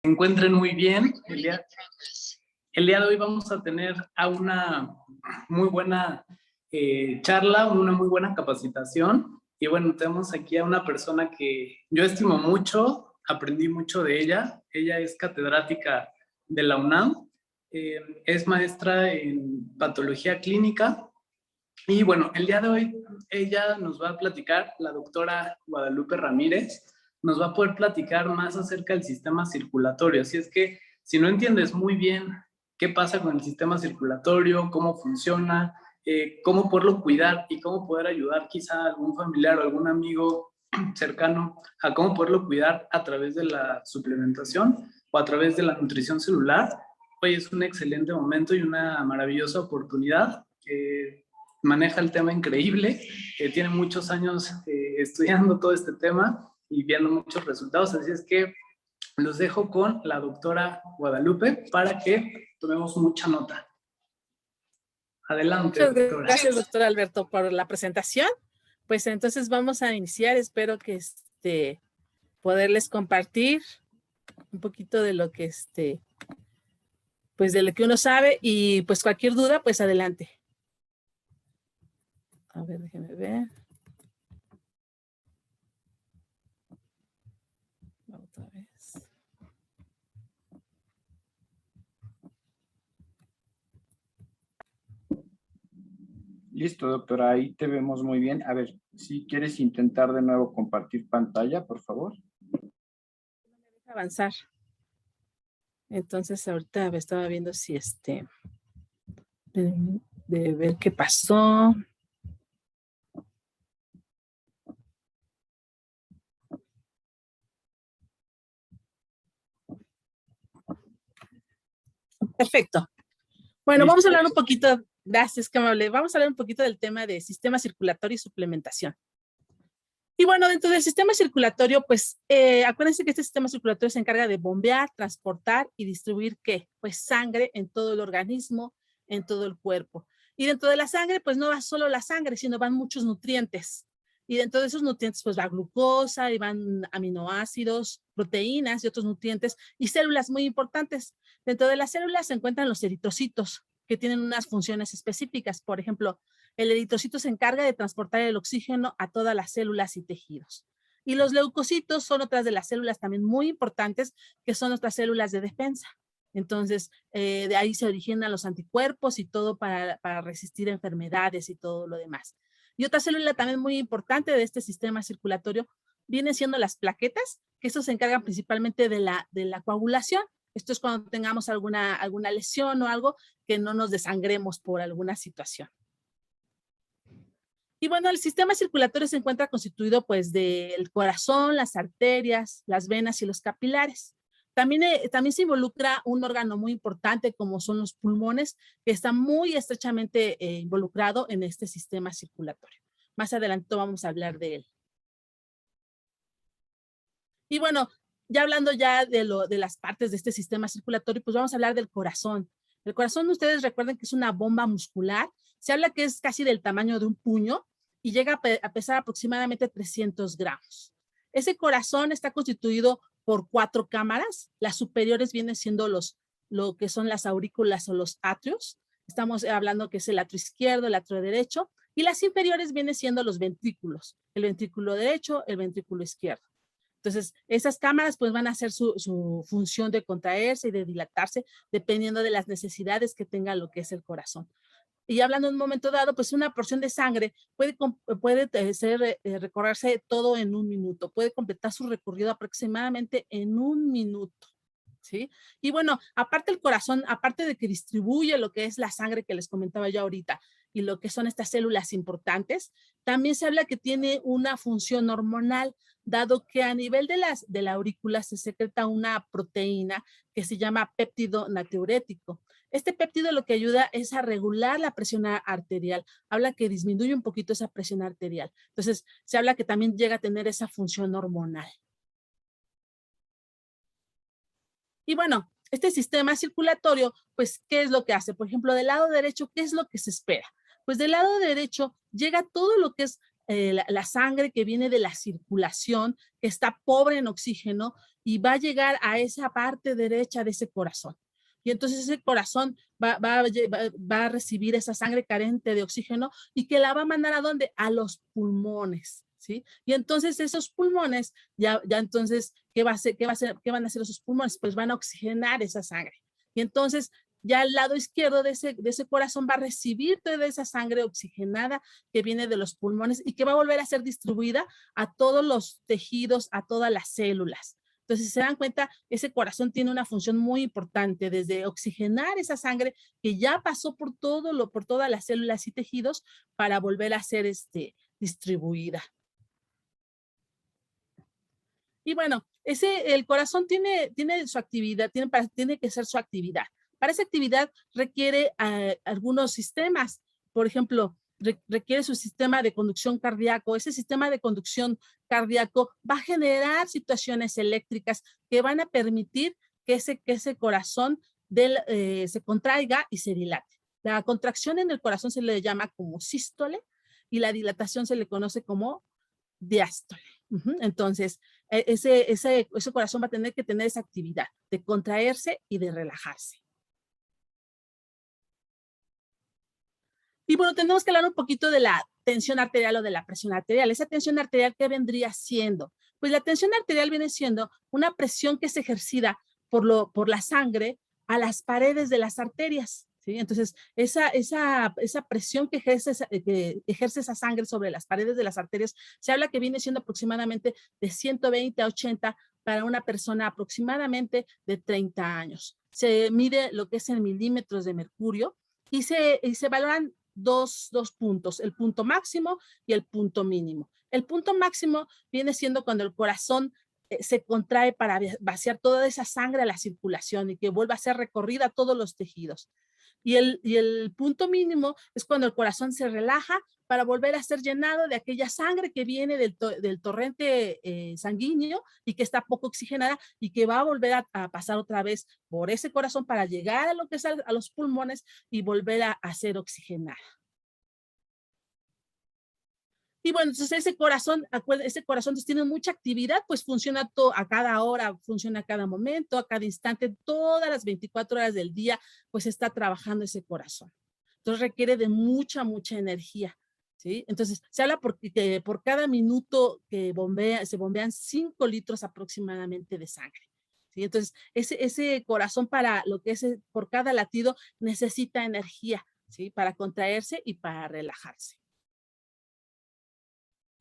Se encuentren muy bien. El día de hoy vamos a tener a una muy buena charla, una muy buena capacitación. Y bueno, tenemos aquí a una persona que yo estimo mucho, aprendí mucho de ella. Ella es catedrática de la UNAM, es maestra en patología clínica. Y bueno, el día de hoy ella nos va a platicar, la doctora Guadalupe Ramírez, nos va a poder platicar más acerca del sistema circulatorio. Así es que si no entiendes muy bien qué pasa con el sistema circulatorio, cómo funciona, cómo poderlo cuidar y cómo poder ayudar quizá a algún familiar o algún amigo cercano a cómo poderlo cuidar a través de la suplementación o a través de la nutrición celular, hoy es un excelente momento y una maravillosa oportunidad. Maneja el tema increíble, tiene muchos años estudiando todo este tema y viendo muchos resultados, así es que los dejo con la doctora Guadalupe para que tomemos mucha nota. Adelante, doctora. Gracias, doctor Alberto, por la presentación. Pues entonces vamos a iniciar, espero que poderles compartir un poquito de lo que pues de lo que uno sabe y pues cualquier duda, pues adelante. A ver, déjenme ver. Otra vez. Listo, doctora, ahí te vemos muy bien. A ver, si quieres intentar de nuevo compartir pantalla, por favor. No me deja avanzar. Entonces ahorita estaba viendo si de ver qué pasó. Perfecto. Bueno, vamos a hablar un poquito, gracias, que amable. Vamos a hablar un poquito del tema de sistema circulatorio y suplementación. Y bueno, dentro del sistema circulatorio, pues acuérdense que este sistema circulatorio se encarga de bombear, transportar y distribuir ¿qué? Pues sangre en todo el organismo, en todo el cuerpo. Y dentro de la sangre, pues no va solo la sangre, sino van muchos nutrientes. Y dentro de esos nutrientes, pues va glucosa, y van aminoácidos, proteínas y otros nutrientes, y células muy importantes. Dentro de las células se encuentran los eritrocitos, que tienen unas funciones específicas. Por ejemplo, el eritrocito se encarga de transportar el oxígeno a todas las células y tejidos. Y los leucocitos son otras de las células también muy importantes, que son nuestras células de defensa. Entonces, de ahí se originan los anticuerpos y todo para resistir enfermedades y todo lo demás. Y otra célula también muy importante de este sistema circulatorio vienen siendo las plaquetas, que estos se encargan principalmente de la coagulación. Esto es cuando tengamos alguna lesión o algo que no nos desangremos por alguna situación. Y bueno, el sistema circulatorio se encuentra constituido pues del corazón, las arterias, las venas y los capilares. También se involucra un órgano muy importante como son los pulmones, que está muy estrechamente involucrado en este sistema circulatorio. Más adelante vamos a hablar de él. Y bueno, ya hablando ya de las partes de este sistema circulatorio, pues vamos a hablar del corazón. El corazón, ustedes recuerden que es una bomba muscular. Se habla que es casi del tamaño de un puño y llega a pesar aproximadamente 300 gramos. Ese corazón está constituido por 4 cámaras. Las superiores vienen siendo lo que son las aurículas o los atrios. Estamos hablando que es el atrio izquierdo, el atrio derecho. Y las inferiores vienen siendo los ventrículos. El ventrículo derecho, el ventrículo izquierdo. Entonces, esas cámaras pues van a hacer su función de contraerse y de dilatarse dependiendo de las necesidades que tenga lo que es el corazón. Y hablando en un momento dado, pues una porción de sangre puede recorrerse todo en 1 minuto, puede completar su recorrido aproximadamente en 1 minuto, ¿sí? Y bueno, aparte el corazón, aparte de que distribuye lo que es la sangre que les comentaba yo ahorita y lo que son estas células importantes, también se habla que tiene una función hormonal, dado que a nivel de la aurícula se secreta una proteína que se llama péptido natriurético. Este péptido lo que ayuda es a regular la presión arterial. Habla que disminuye un poquito esa presión arterial. Entonces, se habla que también llega a tener esa función hormonal. Y bueno, este sistema circulatorio, pues, ¿qué es lo que hace? Por ejemplo, del lado derecho, ¿qué es lo que se espera? Pues del lado derecho llega todo lo que es la sangre que viene de la circulación, que está pobre en oxígeno, y va a llegar a esa parte derecha de ese corazón. Y entonces ese corazón va a recibir esa sangre carente de oxígeno y que la va a mandar ¿a dónde? A los pulmones, ¿sí? Y entonces esos pulmones, ya entonces, ¿qué van a hacer esos pulmones? Pues van a oxigenar esa sangre. Y entonces ya al lado izquierdo de ese corazón va a recibir toda esa sangre oxigenada que viene de los pulmones y que va a volver a ser distribuida a todos los tejidos, a todas las células. Entonces, si se dan cuenta, ese corazón tiene una función muy importante, desde oxigenar esa sangre que ya pasó por todas las células y tejidos para volver a ser distribuida. Y bueno, el corazón tiene su actividad, tiene que ser su actividad. Para esa actividad requiere algunos sistemas. Por ejemplo, requiere su sistema de conducción cardíaco. Ese sistema de conducción cardíaco va a generar situaciones eléctricas que van a permitir que ese corazón se contraiga y se dilate. La contracción en el corazón se le llama como sístole y la dilatación se le conoce como diástole. Entonces, ese corazón va a tener que tener esa actividad de contraerse y de relajarse. Y bueno, tenemos que hablar un poquito de la tensión arterial o de la presión arterial. Esa tensión arterial, ¿qué vendría siendo? Pues la tensión arterial viene siendo una presión que se ejercita por la sangre a las paredes de las arterias, ¿sí? Entonces, esa presión que ejerce esa sangre sobre las paredes de las arterias, se habla que viene siendo aproximadamente de 120 a 80 para una persona aproximadamente de 30 años. Se mide lo que es en milímetros de mercurio y se valoran dos puntos, el punto máximo y el punto mínimo. El punto máximo viene siendo cuando el corazón se contrae para vaciar toda esa sangre a la circulación y que vuelva a ser recorrida a todos los tejidos. Y el punto mínimo es cuando el corazón se relaja para volver a ser llenado de aquella sangre que viene del torrente sanguíneo y que está poco oxigenada y que va a volver a pasar otra vez por ese corazón para llegar a lo que es a los pulmones y volver a ser oxigenada. Y bueno, entonces ese corazón tiene mucha actividad, pues funciona a cada hora, funciona a cada momento, a cada instante, todas las 24 horas del día, pues está trabajando ese corazón. Entonces requiere de mucha energía, ¿sí? Entonces se habla que por cada minuto que se bombean 5 litros aproximadamente de sangre, ¿sí? Entonces ese corazón para lo que es por cada latido necesita energía, ¿sí? Para contraerse y para relajarse.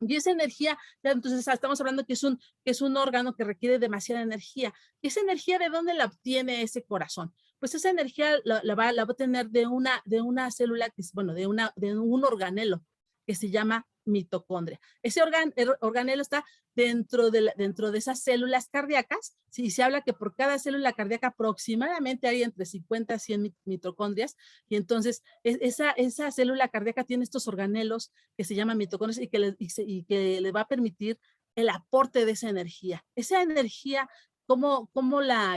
Y esa energía, entonces estamos hablando que es un órgano que requiere demasiada energía. ¿Y esa energía de dónde la obtiene ese corazón? Pues esa energía la va a tener de una célula, de un organelo que se llama mitocondria. Ese organelo está dentro de esas células cardíacas. Sí, se habla que por cada célula cardíaca aproximadamente hay entre 50 a 100 mitocondrias, y entonces esa célula cardíaca tiene estos organelos que se llaman mitocondrias y que le va a permitir el aporte de esa energía. Esa energía, ¿cómo la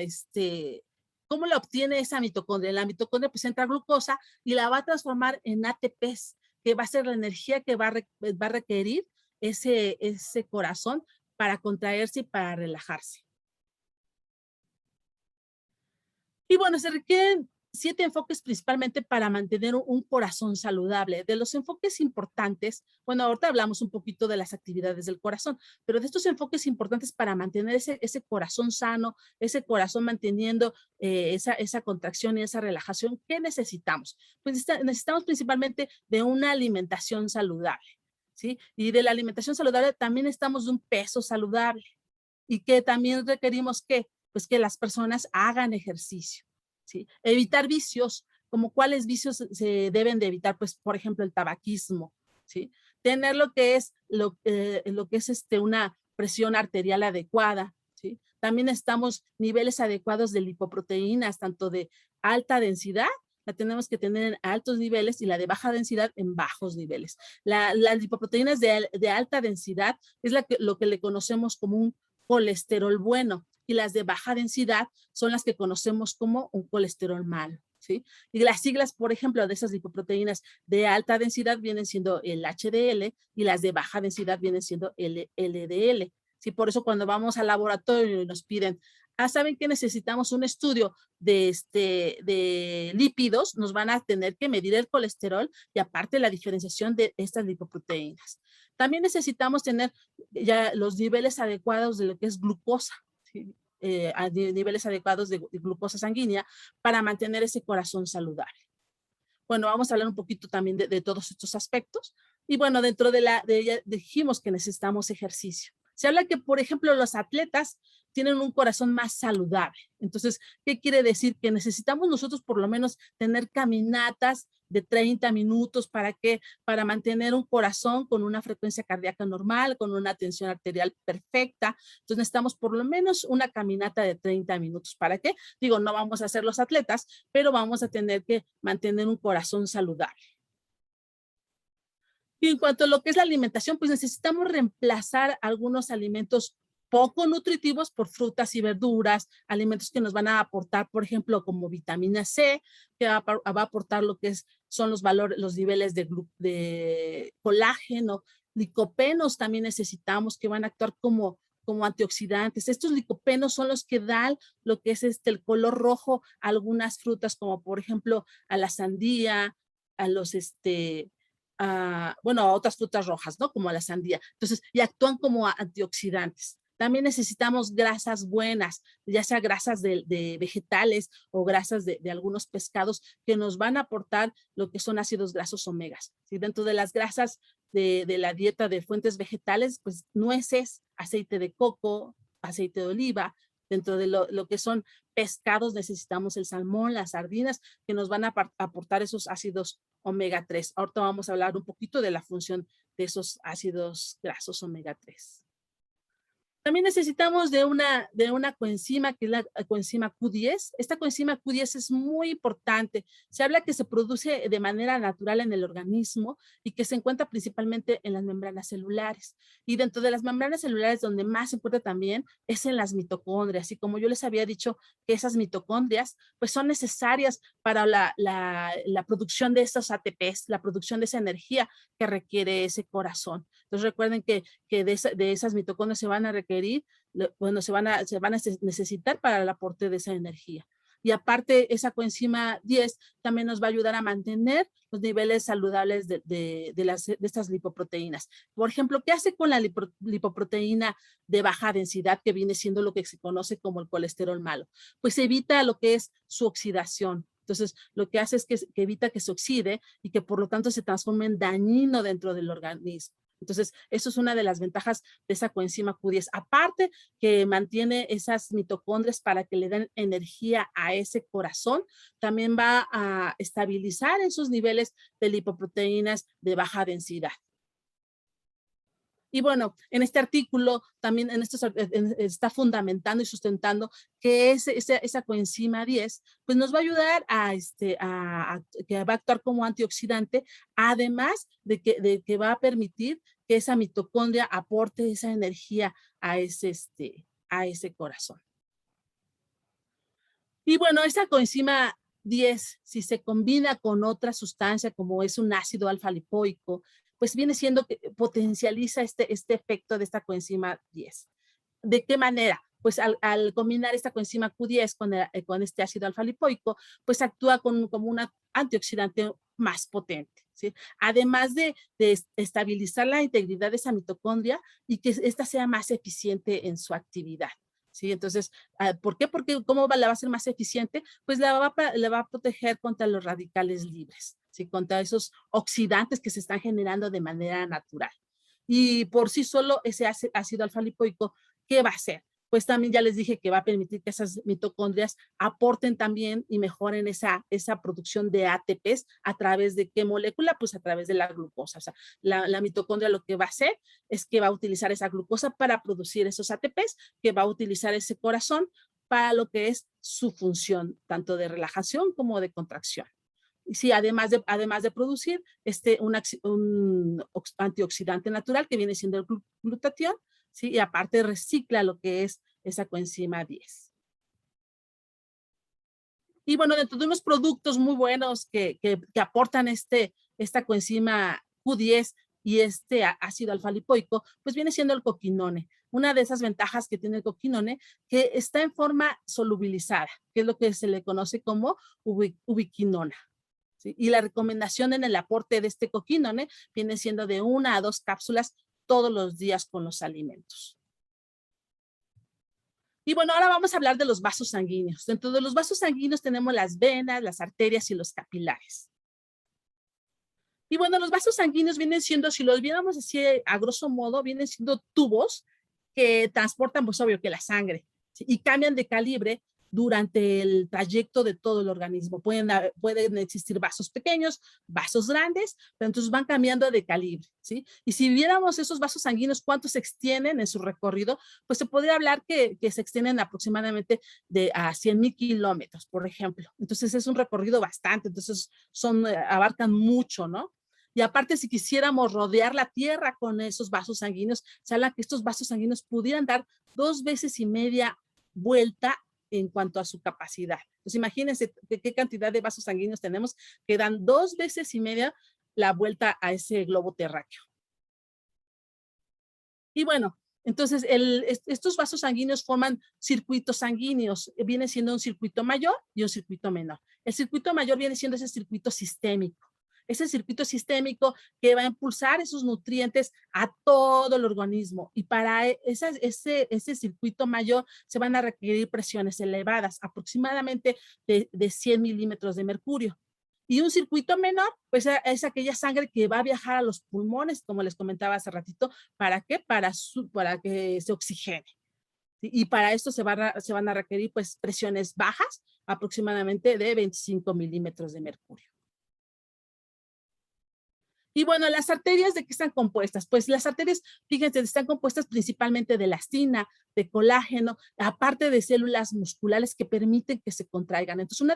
obtiene esa mitocondria? La mitocondria pues entra glucosa y la va a transformar en ATPs, que va a ser la energía que va a requerir ese corazón para contraerse y para relajarse. Y bueno, se requieren 7 enfoques principalmente para mantener un corazón saludable. De los enfoques importantes, bueno, ahorita hablamos un poquito de las actividades del corazón, pero de estos enfoques importantes para mantener ese corazón sano, ese corazón manteniendo esa contracción y esa relajación, ¿qué necesitamos? Pues necesitamos principalmente de una alimentación saludable, ¿sí? Y de la alimentación saludable también estamos de un peso saludable, y que también requerimos pues que las personas hagan ejercicio, ¿sí? Evitar vicios, como cuáles vicios se deben de evitar, pues por ejemplo el tabaquismo, ¿sí? Tener lo que es una presión arterial adecuada, ¿sí? También estamos niveles adecuados de lipoproteínas, tanto de alta densidad, la tenemos que tener en altos niveles, y la de baja densidad en bajos niveles. Las lipoproteínas de alta densidad es lo que le conocemos como un colesterol bueno, y las de baja densidad son las que conocemos como un colesterol malo, ¿sí? Y las siglas, por ejemplo, de esas lipoproteínas de alta densidad vienen siendo el HDL, y las de baja densidad vienen siendo el LDL, Sí, por eso cuando vamos al laboratorio y nos piden, saben que necesitamos un estudio de lípidos, nos van a tener que medir el colesterol y aparte la diferenciación de estas lipoproteínas. También necesitamos tener ya los niveles adecuados de lo que es glucosa, ¿sí? Niveles adecuados de glucosa sanguínea para mantener ese corazón saludable. Bueno, vamos a hablar un poquito también de todos estos aspectos. Y bueno, dentro de ella dijimos que necesitamos ejercicio. Se habla que, por ejemplo, los atletas tienen un corazón más saludable. Entonces, ¿qué quiere decir? Que necesitamos nosotros por lo menos tener caminatas de 30 minutos para mantener un corazón con una frecuencia cardíaca normal, con una tensión arterial perfecta. Entonces necesitamos por lo menos una caminata de 30 minutos. ¿Para qué? Digo, no vamos a ser los atletas, pero vamos a tener que mantener un corazón saludable. Y en cuanto a lo que es la alimentación, pues necesitamos reemplazar algunos alimentos poco nutritivos por frutas y verduras, alimentos que nos van a aportar, por ejemplo, como vitamina C, que va a aportar lo que son los valores, los niveles de colágeno, licopenos también necesitamos, que van a actuar como antioxidantes. Estos licopenos son los que dan lo que es el color rojo a algunas frutas, como por ejemplo a la sandía, a los bueno, a otras frutas rojas, ¿no? Como a la sandía. Entonces, y actúan como antioxidantes. También necesitamos grasas buenas, ya sea grasas de vegetales o grasas de algunos pescados que nos van a aportar lo que son ácidos grasos omegas. ¿Sí? Dentro de las grasas de la dieta de fuentes vegetales, pues nueces, aceite de coco, aceite de oliva. Dentro de lo que son pescados necesitamos el salmón, las sardinas, que nos van a aportar esos ácidos omega 3. Ahorita vamos a hablar un poquito de la función de esos ácidos grasos omega 3. También necesitamos de una coenzima, que es la coenzima Q10. Esta coenzima Q10 es muy importante. Se habla que se produce de manera natural en el organismo y que se encuentra principalmente en las membranas celulares. Y dentro de las membranas celulares, donde más se encuentra también es en las mitocondrias. Y como yo les había dicho, que esas mitocondrias pues son necesarias para la producción de estos ATPs, la producción de esa energía que requiere ese corazón. Entonces recuerden que de esas mitocondrias se van a requerir, bueno, se van a necesitar para el aporte de esa energía. Y aparte, esa coenzima 10 también nos va a ayudar a mantener los niveles saludables de estas lipoproteínas. Por ejemplo, ¿qué hace con la lipoproteína de baja densidad, que viene siendo lo que se conoce como el colesterol malo? Pues evita lo que es su oxidación. Entonces, lo que hace es que evita que se oxide y que por lo tanto se transforme en dañino dentro del organismo. Entonces, eso es una de las ventajas de esa coenzima Q10. Aparte que mantiene esas mitocondrias para que le den energía a ese corazón, también va a estabilizar esos niveles de lipoproteínas de baja densidad. Y bueno, en este artículo también está fundamentando y sustentando que esa coenzima 10 pues nos va a ayudar que va a actuar como antioxidante, además de que va a permitir que esa mitocondria aporte esa energía a ese corazón. Y bueno, esa coenzima 10, si se combina con otra sustancia como es un ácido alfa-lipoico, pues viene siendo que potencializa este efecto de esta coenzima 10. ¿De qué manera? Pues al combinar esta coenzima Q10 con este ácido alfa-lipoico, pues actúa como un antioxidante más potente, ¿sí? Además de estabilizar la integridad de esa mitocondria y que ésta sea más eficiente en su actividad. ¿Sí? Entonces, ¿por qué? Porque ¿cómo la va a ser más eficiente? Pues la va a proteger contra los radicales libres, ¿sí? Contra esos oxidantes que se están generando de manera natural. Y por sí solo ese ácido alfa-lipoico, ¿qué va a hacer? Pues también ya les dije que va a permitir que esas mitocondrias aporten también y mejoren esa producción de ATPs a través de qué molécula, pues a través de la glucosa. O sea, la mitocondria lo que va a hacer es que va a utilizar esa glucosa para producir esos ATPs, que va a utilizar ese corazón para lo que es su función, tanto de relajación como de contracción. Y sí, además de producir un antioxidante natural que viene siendo el glutatión, ¿sí? Y aparte recicla lo que es esa coenzima 10. Y bueno, dentro de unos productos muy buenos que aportan esta coenzima Q10 y este ácido alfa-lipoico, pues viene siendo el coquinone. una de esas ventajas que tiene el coquinone, que está en forma solubilizada, que es lo que se le conoce como ubiquinona. ¿Sí? Y la recomendación en el aporte de este coquinone viene siendo de 1 a 2 cápsulas todos los días con los alimentos. Y bueno, ahora vamos a hablar de los vasos sanguíneos. Dentro de los vasos sanguíneos tenemos las venas, las arterias y los capilares. Y bueno, los vasos sanguíneos vienen siendo, si los viéramos así a grosso modo, vienen siendo tubos que transportan, pues obvio, que la sangre, ¿sí? Y cambian de calibre durante el trayecto de todo el organismo. Pueden existir vasos pequeños, vasos grandes, pero entonces van cambiando de calibre, ¿sí? Y si viéramos esos vasos sanguíneos, cuántos se extienden en su recorrido, pues se podría hablar que se extienden aproximadamente a 100,000 kilómetros, por ejemplo. Entonces es un recorrido bastante, entonces abarcan mucho, ¿no? Y aparte, si quisiéramos rodear la Tierra con esos vasos sanguíneos, se habla que estos vasos sanguíneos pudieran dar 2 veces y media vuelta en cuanto a su capacidad. Entonces, imagínense qué cantidad de vasos sanguíneos tenemos que dan 2 veces y media la vuelta a ese globo terráqueo. Y bueno, entonces estos vasos sanguíneos forman circuitos sanguíneos. Viene siendo un circuito mayor y un circuito menor. El circuito mayor viene siendo ese circuito sistémico. Ese circuito sistémico que va a impulsar esos nutrientes a todo el organismo. Y para ese circuito mayor se van a requerir presiones elevadas, aproximadamente de 100 milímetros de mercurio. Y un circuito menor, pues es aquella sangre que va a viajar a los pulmones, como les comentaba hace ratito. ¿Para qué? Para que se oxigene. Y para esto se van a requerir pues presiones bajas, aproximadamente de 25 milímetros de mercurio. Y bueno, las arterias, ¿de qué están compuestas? Pues las arterias, fíjense, están compuestas principalmente de elastina, de colágeno, aparte de células musculares que permiten que se contraigan. Entonces,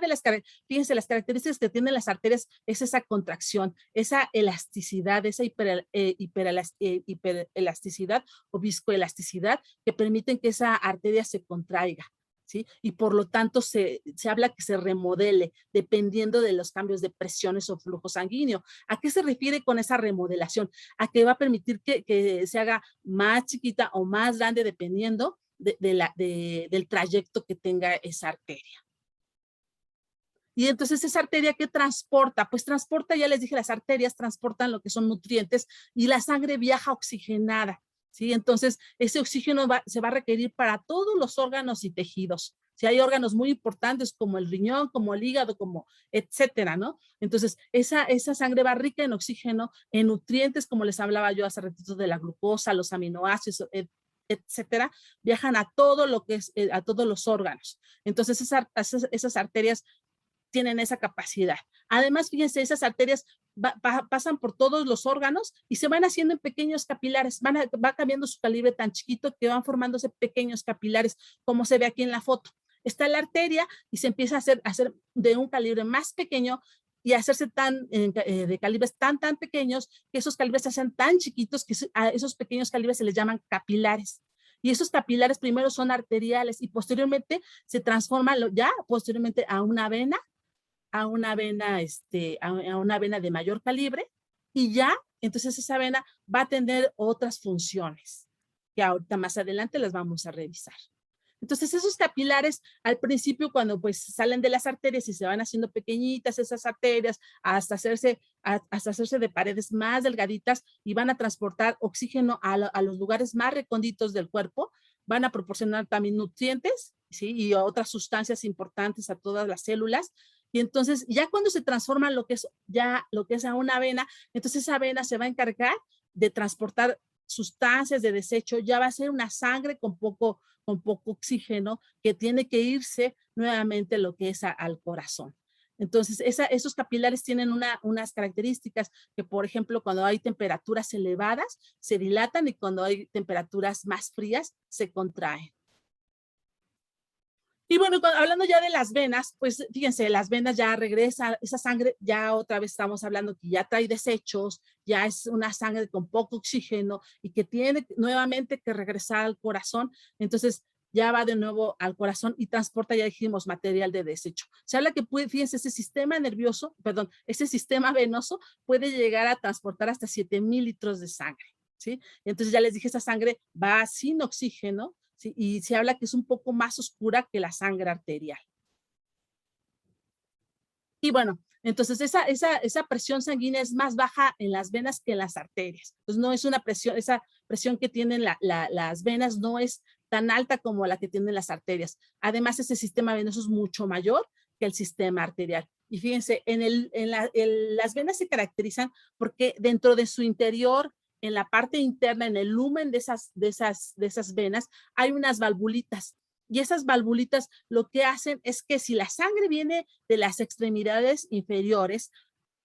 fíjense, las características que tienen las arterias es esa contracción, esa elasticidad, esa hiperelasticidad o viscoelasticidad que permiten que esa arteria se contraiga. ¿Sí? Y por lo tanto se habla que se remodele dependiendo de los cambios de presiones o flujo sanguíneo. ¿A qué se refiere con esa remodelación? A que va a permitir que se haga más chiquita o más grande dependiendo del trayecto que tenga esa arteria. Y entonces esa arteria, ¿qué transporta? Pues transporta, ya les dije, las arterias transportan lo que son nutrientes y la sangre viaja oxigenada. ¿Sí? Entonces, ese oxígeno se va a requerir para todos los órganos y tejidos. Si hay órganos muy importantes como el riñón, como el hígado, como etcétera, ¿no? Entonces, esa sangre va rica en oxígeno, en nutrientes, como les hablaba yo hace ratito de la glucosa, los aminoácidos, etcétera, viajan a todo lo que es, a todos los órganos. Entonces, esas arterias tienen esa capacidad. Además, fíjense, esas arterias pasan por todos los órganos y se van haciendo en pequeños capilares, va cambiando su calibre tan chiquito que van formándose pequeños capilares, como se ve aquí en la foto. Está la arteria y se empieza a hacer de un calibre más pequeño y a hacerse de calibres tan pequeños que esos calibres se hacen tan chiquitos que a esos pequeños calibres se les llaman capilares. Y esos capilares primero son arteriales y posteriormente se transforman ya posteriormente a una vena, a una vena de mayor calibre y ya, entonces esa vena va a tener otras funciones que ahorita más adelante las vamos a revisar. Entonces esos capilares al principio cuando pues salen de las arterias y se van haciendo pequeñitas esas arterias hasta hacerse de paredes más delgaditas y van a transportar oxígeno a los lugares más recónditos del cuerpo, van a proporcionar también nutrientes, ¿sí? Y otras sustancias importantes a todas las células. Y entonces, ya cuando se transforma lo que es a una vena, entonces esa vena se va a encargar de transportar sustancias de desecho, ya va a ser una sangre con poco oxígeno que tiene que irse nuevamente lo que es al corazón. Entonces, esos capilares tienen unas características que, por ejemplo, cuando hay temperaturas elevadas, se dilatan y cuando hay temperaturas más frías, se contraen. Y bueno, hablando ya de las venas, pues fíjense, las venas ya regresa, esa sangre ya otra vez estamos hablando que ya trae desechos, ya es una sangre con poco oxígeno y que tiene nuevamente que regresar al corazón, entonces ya va de nuevo al corazón y transporta, ya dijimos, material de desecho. Se habla que fíjense, ese sistema venoso puede llegar a transportar hasta 7,000 litros de sangre. ¿sí? Entonces ya les dije, esa sangre va sin oxígeno, ¿sí? Y se habla que es un poco más oscura que la sangre arterial. Y bueno, entonces esa presión sanguínea es más baja en las venas que en las arterias. Entonces no es una presión, esa presión que tienen las venas no es tan alta como la que tienen las arterias. Además, ese sistema venoso es mucho mayor que el sistema arterial. Y fíjense, las venas se caracterizan porque dentro de su interior, en la parte interna, en el lumen de esas venas, hay unas valvulitas. Y esas valvulitas lo que hacen es que si la sangre viene de las extremidades inferiores,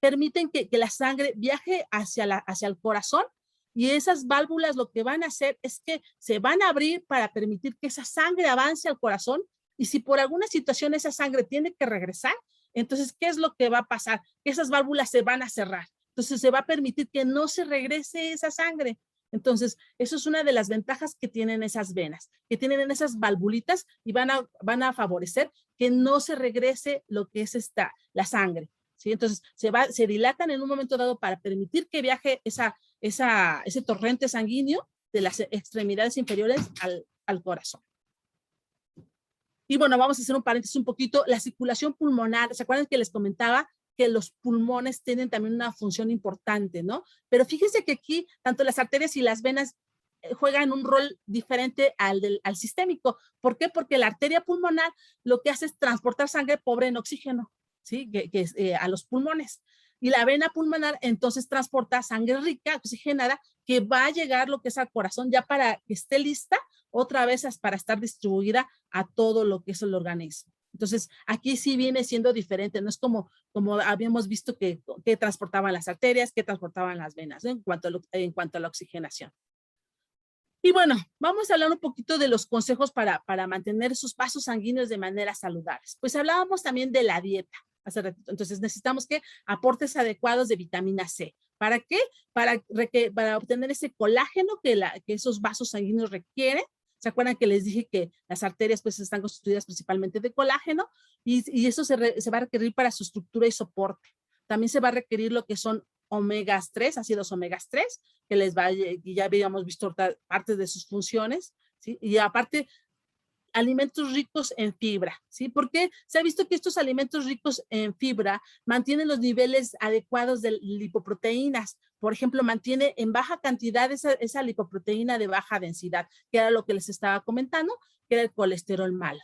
permiten que la sangre viaje hacia el corazón, y esas válvulas lo que van a hacer es que se van a abrir para permitir que esa sangre avance al corazón, y si por alguna situación esa sangre tiene que regresar, entonces, ¿qué es lo que va a pasar? Que esas válvulas se van a cerrar. Entonces, se va a permitir que no se regrese esa sangre. Entonces, eso es una de las ventajas que tienen esas venas, que tienen esas valvulitas y van a favorecer que no se regrese lo que es la sangre, ¿sí? Entonces, se dilatan en un momento dado para permitir que viaje ese torrente sanguíneo de las extremidades inferiores al corazón. Y bueno, vamos a hacer un paréntesis un poquito. La circulación pulmonar, ¿se acuerdan que les comentaba que los pulmones tienen también una función importante, ¿no? Pero fíjense que aquí tanto las arterias y las venas juegan un rol diferente al sistémico. ¿Por qué? Porque la arteria pulmonar lo que hace es transportar sangre pobre en oxígeno, ¿sí? A los pulmones. Y la vena pulmonar entonces transporta sangre rica, oxigenada, que va a llegar lo que es al corazón ya para que esté lista otra vez para estar distribuida a todo lo que es el organismo. Entonces, aquí sí viene siendo diferente, no es como habíamos visto que transportaban las arterias, que transportaban las venas, ¿no? en cuanto a la oxigenación. Y bueno, vamos a hablar un poquito de los consejos para mantener esos vasos sanguíneos de manera saludables. Pues hablábamos también de la dieta hace ratito. Entonces necesitamos que aportes adecuados de vitamina C. ¿Para qué? Para obtener ese colágeno que esos vasos sanguíneos requieren. ¿Se acuerdan que les dije que las arterias pues están constituidas principalmente de colágeno? Y eso se va a requerir para su estructura y soporte. También se va a requerir lo que son omegas 3, ácidos omegas 3, y ya habíamos visto partes de sus funciones, ¿sí? Y aparte, alimentos ricos en fibra, ¿sí? Porque se ha visto que estos alimentos ricos en fibra mantienen los niveles adecuados de lipoproteínas. Por ejemplo, mantiene en baja cantidad esa lipoproteína de baja densidad, que era lo que les estaba comentando, que era el colesterol malo.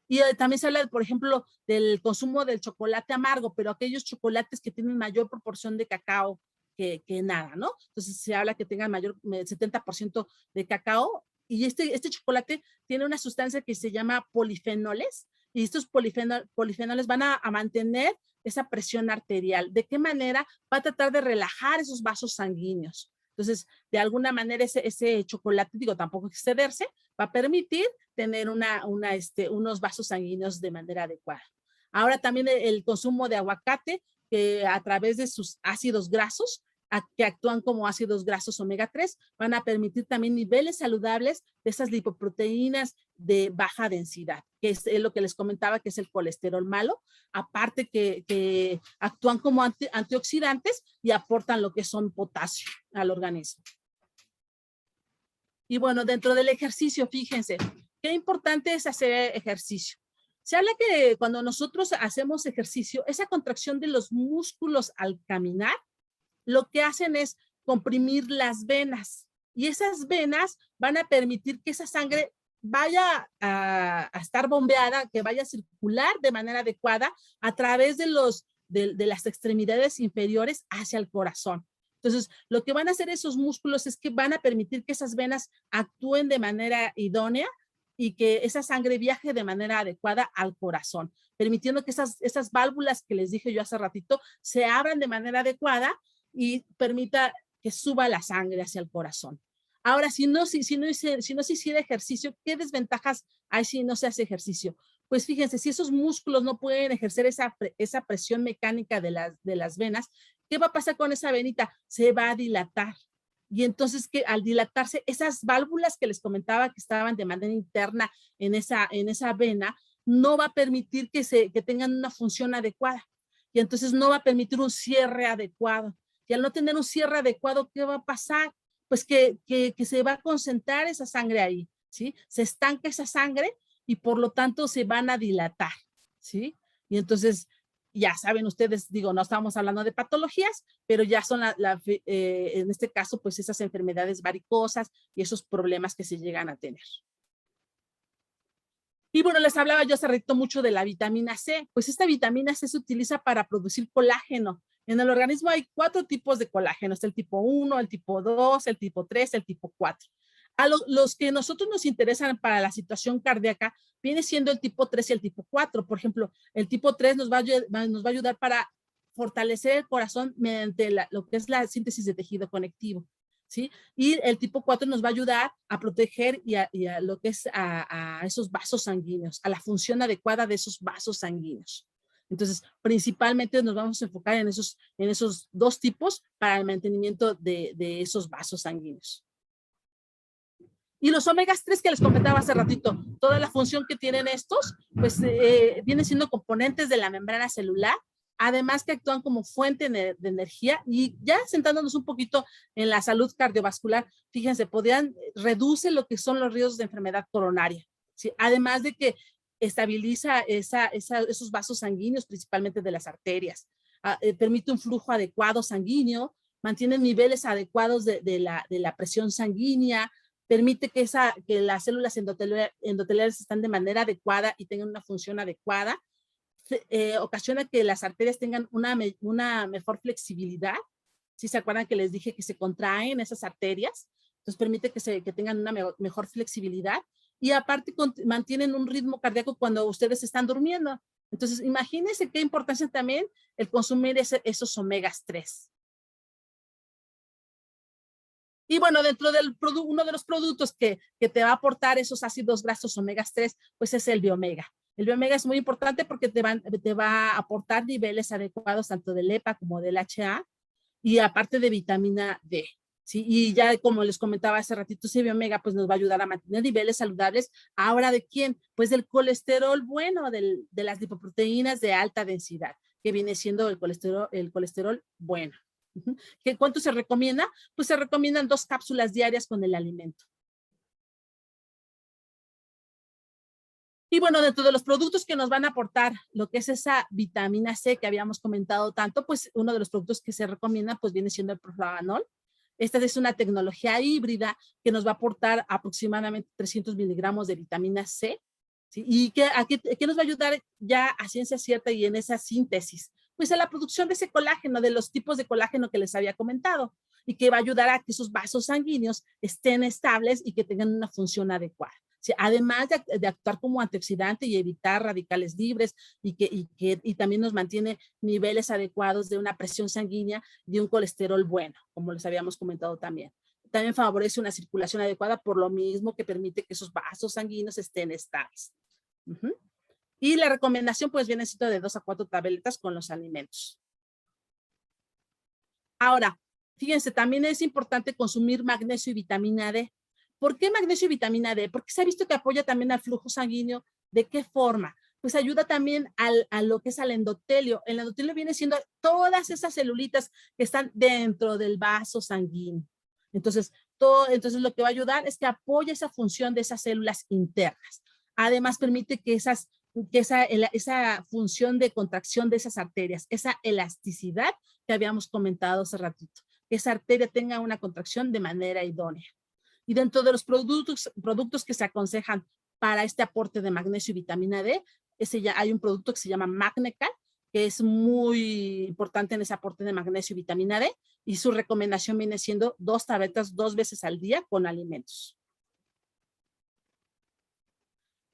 Y también se habla, por ejemplo, del consumo del chocolate amargo, pero aquellos chocolates que tienen mayor proporción de cacao que nada, ¿no? Entonces se habla que tengan mayor 70% de cacao, y este chocolate tiene una sustancia que se llama polifenoles, y estos polifenoles van a mantener esa presión arterial. ¿De qué manera? Va a tratar de relajar esos vasos sanguíneos. Entonces, de alguna manera ese chocolate, digo, tampoco excederse, va a permitir tener unos vasos sanguíneos de manera adecuada. Ahora también el consumo de aguacate, que a través de sus ácidos grasos, que actúan como ácidos grasos omega 3, van a permitir también niveles saludables de esas lipoproteínas de baja densidad, que es lo que les comentaba, que es el colesterol malo, aparte que actúan como antioxidantes y aportan lo que son potasio al organismo. Y bueno, dentro del ejercicio, fíjense, qué importante es hacer ejercicio. Se habla que cuando nosotros hacemos ejercicio, esa contracción de los músculos al caminar, lo que hacen es comprimir las venas, y esas venas van a permitir que esa sangre vaya a estar bombeada, que vaya a circular de manera adecuada a través de las extremidades inferiores hacia el corazón. Entonces, lo que van a hacer esos músculos es que van a permitir que esas venas actúen de manera idónea y que esa sangre viaje de manera adecuada al corazón, permitiendo que esas válvulas que les dije yo hace ratito se abran de manera adecuada y permita que suba la sangre hacia el corazón. Ahora, si no se hiciera ejercicio, ¿qué desventajas hay si no se hace ejercicio? Pues fíjense, si esos músculos no pueden ejercer esa presión mecánica de las venas, ¿qué va a pasar con esa venita? Se va a dilatar. Y entonces, que al dilatarse, esas válvulas que les comentaba que estaban de manera interna en esa vena, no va a permitir que tengan una función adecuada. Y entonces no va a permitir un cierre adecuado. Y al no tener un cierre adecuado, ¿qué va a pasar? pues que se va a concentrar esa sangre ahí, ¿sí? Se estanca esa sangre y por lo tanto se van a dilatar, ¿sí? Y entonces, ya saben ustedes, digo, no estamos hablando de patologías, pero ya son en este caso, pues esas enfermedades varicosas y esos problemas que se llegan a tener. Y bueno, les hablaba yo hace rato mucho de la vitamina C. Pues esta vitamina C se utiliza para producir colágeno. En el organismo hay 4 tipos de colágeno. Está el tipo 1, el tipo 2, el tipo 3, el tipo 4. Los que nosotros nos interesan para la situación cardíaca viene siendo el tipo 3 y el tipo 4. Por ejemplo, el tipo 3 nos va a ayudar para fortalecer el corazón mediante lo que es la síntesis de tejido conectivo, ¿sí? Y el tipo 4 nos va a ayudar a proteger y a lo que es a esos vasos sanguíneos, a la función adecuada de esos vasos sanguíneos. Entonces, principalmente nos vamos a enfocar en esos 2 tipos para el mantenimiento de esos vasos sanguíneos. Y los omegas 3 que les comentaba hace ratito, toda la función que tienen estos, pues vienen siendo componentes de la membrana celular, además que actúan como fuente de energía. Y ya sentándonos un poquito en la salud cardiovascular, fíjense, reduce lo que son los riesgos de enfermedad coronaria, ¿sí? Además de que estabiliza esos vasos sanguíneos, principalmente de las arterias, permite un flujo adecuado sanguíneo, mantiene niveles adecuados de la presión sanguínea, permite que las células endoteliales están de manera adecuada y tengan una función adecuada, ocasiona que las arterias tengan una mejor flexibilidad. ¿Sí se acuerdan que les dije que se contraen esas arterias? Entonces permite que tengan una mejor flexibilidad y aparte mantienen un ritmo cardíaco cuando ustedes están durmiendo. Entonces imagínense qué importancia también el consumir esos omegas 3. Y bueno, dentro del uno de los productos que te va a aportar esos ácidos grasos omegas 3, pues es el Biomega. El Biomega es muy importante porque te va a aportar niveles adecuados tanto del EPA como del HA y aparte de vitamina D. ¿Sí? Y ya como les comentaba hace ratito, ese Biomega pues nos va a ayudar a mantener niveles saludables. ¿Ahora de quién? Pues del colesterol bueno, de las lipoproteínas de alta densidad, que viene siendo el colesterol bueno. ¿Cuánto se recomienda? Pues se recomiendan 2 cápsulas diarias con el alimento. Y bueno, dentro de los productos que nos van a aportar lo que es esa vitamina C que habíamos comentado tanto, pues uno de los productos que se recomienda pues viene siendo el Proflavanol. Esta es una tecnología híbrida que nos va a aportar aproximadamente 300 miligramos de vitamina C. ¿Sí? ¿Y qué nos va a ayudar ya a ciencia cierta y en esa síntesis? Pues a la producción de ese colágeno, de los tipos de colágeno que les había comentado, y que va a ayudar a que esos vasos sanguíneos estén estables y que tengan una función adecuada. ¿Sí? Además de actuar como antioxidante y evitar radicales libres y también nos mantiene niveles adecuados de una presión sanguínea y de un colesterol bueno, como les habíamos comentado también. También favorece una circulación adecuada por lo mismo que permite que esos vasos sanguíneos estén estables. Y la recomendación pues viene siendo de 2 a 4 tabletas con los alimentos. Ahora, fíjense, también es importante consumir magnesio y vitamina D. ¿Por qué magnesio y vitamina D? Porque se ha visto que apoya también al flujo sanguíneo. ¿De qué forma? Pues ayuda también a lo que es al endotelio. El endotelio viene siendo todas esas celulitas que están dentro del vaso sanguíneo. Entonces lo que va a ayudar es que apoya esa función de esas células internas. Además, permite que esa función de contracción de esas arterias, esa elasticidad que habíamos comentado hace ratito, que esa arteria tenga una contracción de manera idónea. Y dentro de los productos que se aconsejan para este aporte de magnesio y vitamina D, hay un producto que se llama Magnecal, que es muy importante en ese aporte de magnesio y vitamina D, y su recomendación viene siendo 2 tabletas 2 veces al día con alimentos.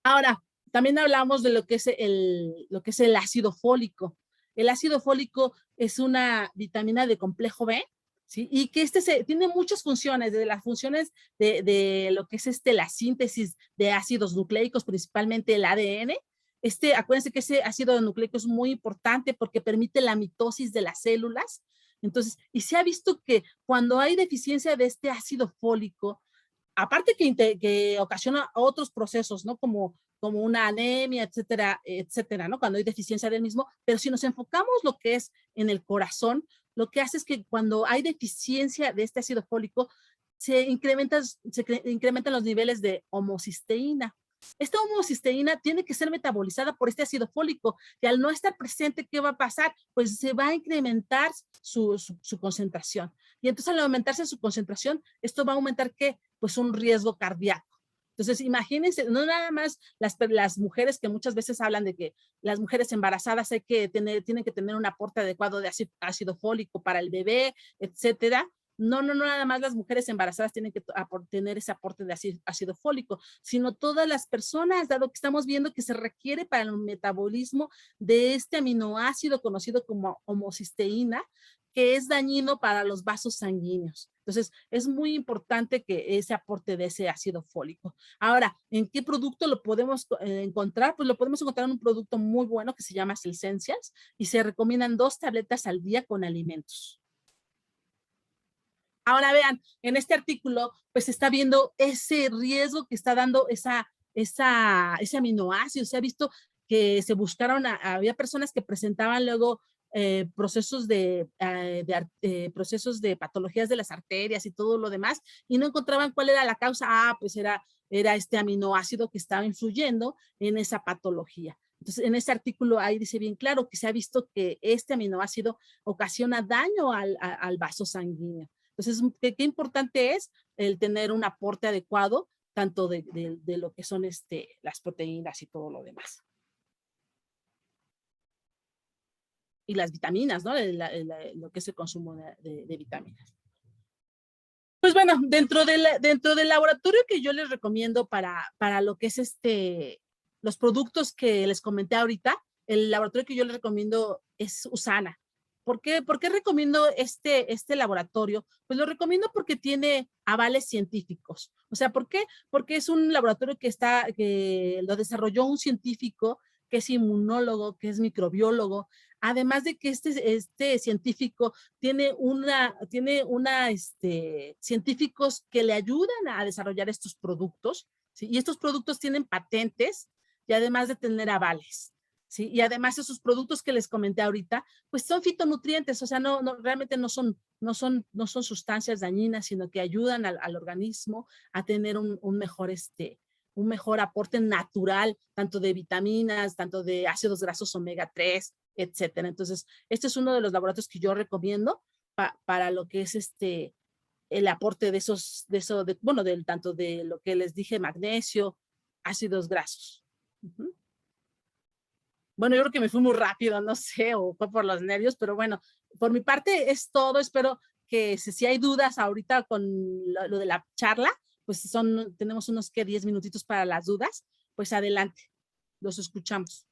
Ahora, también hablamos de lo que es el ácido fólico. El ácido fólico es una vitamina de complejo B, ¿sí? Y que tiene muchas funciones, desde las funciones de lo que es la síntesis de ácidos nucleicos, principalmente el ADN. Acuérdense que ese ácido nucleico es muy importante porque permite la mitosis de las células. Entonces, y se ha visto que cuando hay deficiencia de este ácido fólico, aparte que ocasiona otros procesos, ¿no? Como una anemia, etcétera, etcétera, ¿no? Cuando hay deficiencia del mismo, pero si nos enfocamos lo que es en el corazón, lo que hace es que cuando hay deficiencia de este ácido fólico, se incrementan los niveles de homocisteína. Esta homocisteína tiene que ser metabolizada por este ácido fólico y al no estar presente, ¿qué va a pasar? Pues se va a incrementar su concentración. Y entonces al aumentarse su concentración, esto va a aumentar ¿qué? Pues un riesgo cardíaco. Entonces, imagínense, no nada más las mujeres que muchas veces hablan de que las mujeres embarazadas tienen que tener un aporte adecuado de ácido fólico para el bebé, etcétera. No, nada más las mujeres embarazadas tienen que tener ese aporte de ácido fólico, sino todas las personas, dado que estamos viendo que se requiere para el metabolismo de este aminoácido conocido como homocisteína, que es dañino para los vasos sanguíneos. Entonces, es muy importante que ese aporte de ese ácido fólico. Ahora, ¿en qué producto lo podemos encontrar? Pues lo podemos encontrar en un producto muy bueno que se llama Celsencias y se recomiendan 2 tabletas al día con alimentos. Ahora vean, en este artículo, pues se está viendo ese riesgo que está dando ese aminoácido. Se ha visto que se buscaron, había personas que presentaban luego procesos de patologías de las arterias y todo lo demás, y no encontraban cuál era la causa. Pues era este aminoácido que estaba influyendo en esa patología. Entonces, en ese artículo ahí dice bien claro que se ha visto que este aminoácido ocasiona daño al vaso sanguíneo. Entonces, qué importante es el tener un aporte adecuado, tanto de lo que son las proteínas y todo lo demás. Y las vitaminas, ¿no? Lo que es el consumo de vitaminas. Pues bueno, dentro del laboratorio que yo les recomiendo para lo que es los productos que les comenté ahorita, el laboratorio que yo les recomiendo es USANA. ¿Por qué recomiendo este laboratorio? Pues lo recomiendo porque tiene avales científicos. O sea, ¿por qué? Porque es un laboratorio que lo desarrolló un científico que es inmunólogo, que es microbiólogo. Además de que este científico tiene científicos que le ayudan a desarrollar estos productos, ¿sí? Y estos productos tienen patentes y además de tener avales. ¿Sí? Y además esos productos que les comenté ahorita, pues son fitonutrientes, o sea, realmente no son sustancias dañinas, sino que ayudan al organismo a tener un mejor aporte natural, tanto de vitaminas, tanto de ácidos grasos omega 3, etcétera. Entonces, este es uno de los laboratorios que yo recomiendo para lo que es el aporte tanto de lo que les dije, magnesio, ácidos grasos. Uh-huh. Bueno, yo creo que me fui muy rápido, no sé, o fue por los nervios, pero bueno, por mi parte es todo. Espero que si hay dudas ahorita con lo de la charla, pues tenemos unos 10 minutitos para las dudas, pues adelante, los escuchamos.